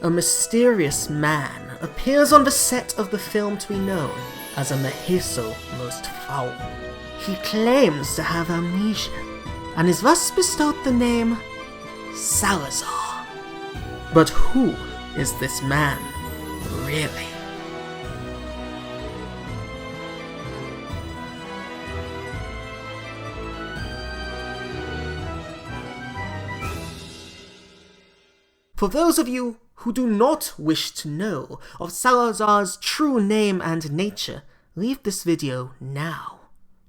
a mysterious man appears on the set of the film to be known as a Mestizo most foul. He claims to have amnesia, and is thus bestowed the name Salazar. But who is this man, really? For those of you who do not wish to know of Salazar's true name and nature, leave this video now.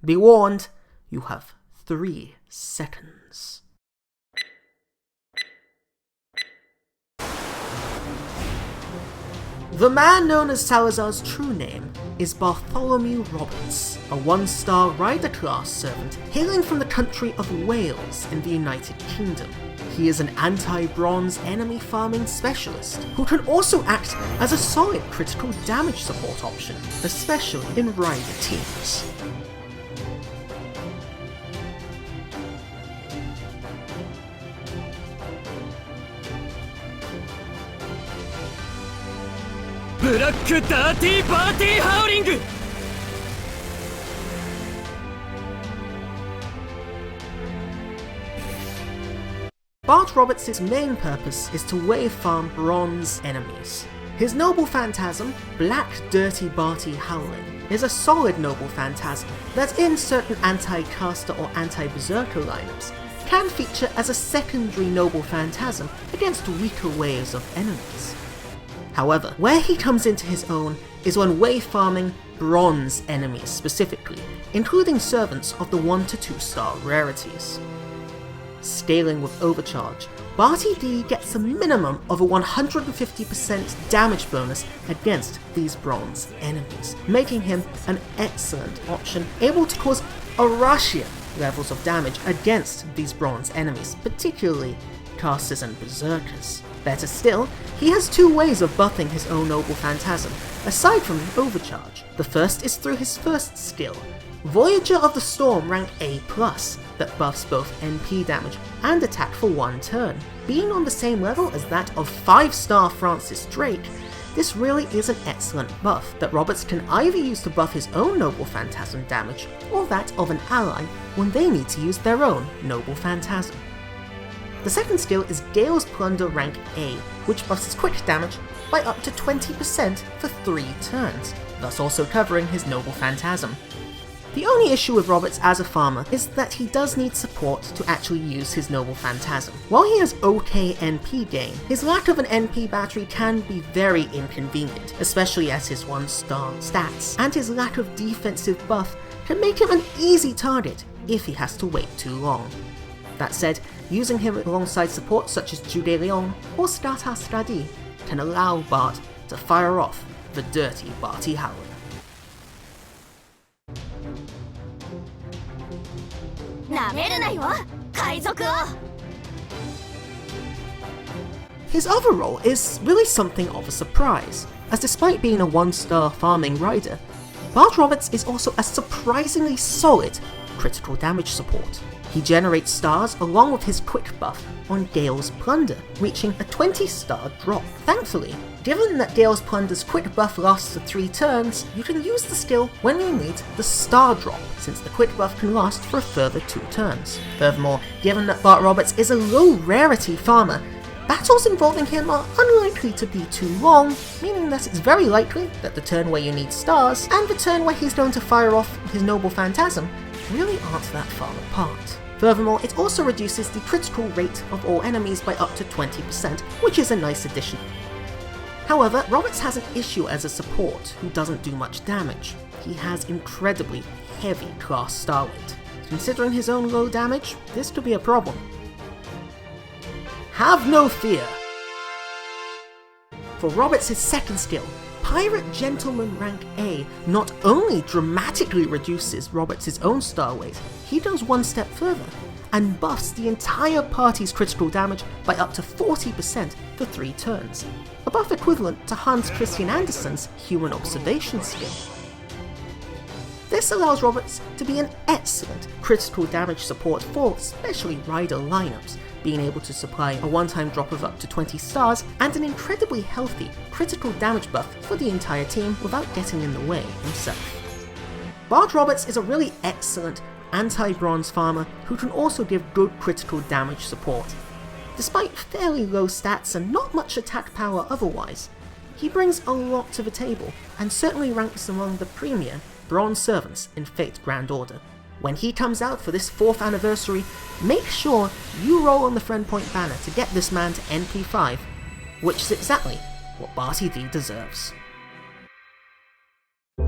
Be warned, you have 3 seconds. The man known as Salazar's true name is Bartholomew Roberts, a 1-star rider class servant hailing from the country of Wales in the United Kingdom. He is an anti-bronze enemy farming specialist who can also act as a solid critical damage support option, especially in rider teams. Black Dirty Party Howling! Bart Roberts' main purpose is to wave farm bronze enemies. His noble phantasm, Black Dirty Barty Howling, is a solid noble phantasm that in certain anti-caster or anti-berserker lineups can feature as a secondary noble phantasm against weaker waves of enemies. However, where he comes into his own is when wave farming bronze enemies specifically, including servants of the 1 to 2 star rarities. Scaling with Overcharge, Barty D gets a minimum of a 150% damage bonus against these bronze enemies, making him an excellent option, able to cause Arashia levels of damage against these bronze enemies, particularly casters and berserkers. Better still, he has 2 ways of buffing his own noble phantasm, aside from the Overcharge. The first is through his first skill, Voyager of the Storm rank A+, that buffs both NP damage and attack for 1 turn. Being on the same level as that of 5-star Francis Drake, this really is an excellent buff that Roberts can either use to buff his own Noble Phantasm damage, or that of an ally when they need to use their own Noble Phantasm. The second skill is Gale's Plunder rank A, which buffs his quick damage by up to 20% for 3 turns, thus also covering his Noble Phantasm. The only issue with Roberts as a farmer is that he does need support to actually use his Noble Phantasm. While he has OK NP gain, his lack of an NP battery can be very inconvenient, especially as his 1-star stats, and his lack of defensive buff can make him an easy target if he has to wait too long. That said, using him alongside support such as Jude Leon or Strata Stradi can allow Bart to fire off the dirty Barty Howling. His other role is really something of a surprise, as despite being a 1-star farming rider, Bart Roberts is also a surprisingly solid critical damage support. He generates stars along with his quick buff on Gale's Plunder, reaching a 20-star drop. Thankfully, given that Gale's Plunder's quick buff lasts for 3 turns, you can use the skill when you need the star drop, since the quick buff can last for a further 2 turns. Furthermore, given that Bart Roberts is a low rarity farmer, battles involving him are unlikely to be too long, meaning that it's very likely that the turn where you need stars and the turn where he's known to fire off his Noble Phantasm really aren't that far apart. Furthermore, it also reduces the critical rate of all enemies by up to 20%, which is a nice addition. However, Roberts has an issue as a support who doesn't do much damage. He has incredibly heavy class star weight. Considering his own low damage, this could be a problem. Have no fear! For Roberts' second skill, Pirate Gentleman rank A not only dramatically reduces Roberts' own star weight, he goes one step further and buffs the entire party's critical damage by up to 40% for 3 turns, a buff equivalent to Hans Christian Andersen's Human Observation skill. This allows Roberts to be an excellent critical damage support for especially rider lineups, being able to supply a one-time drop of up to 20 stars, and an incredibly healthy critical damage buff for the entire team without getting in the way himself. Bart Roberts is a really excellent anti-bronze farmer who can also give good critical damage support. Despite fairly low stats and not much attack power otherwise, he brings a lot to the table and certainly ranks among the premier bronze servants in Fate Grand Order. When he comes out for this 4th anniversary, make sure you roll on the friend point banner to get this man to NP5, which is exactly what Barty V deserves.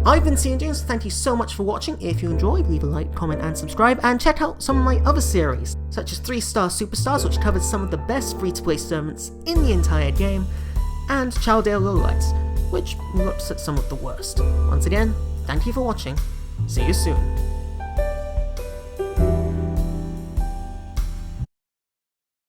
I've been CNJ, so thank you so much for watching. If you enjoyed, leave a like, comment and subscribe, and check out some of my other series, such as 3-Star Superstars, which covers some of the best free-to-play tournaments in the entire game, and Chaldale Lowlights, which looks at some of the worst. Once again, thank you for watching, see you soon.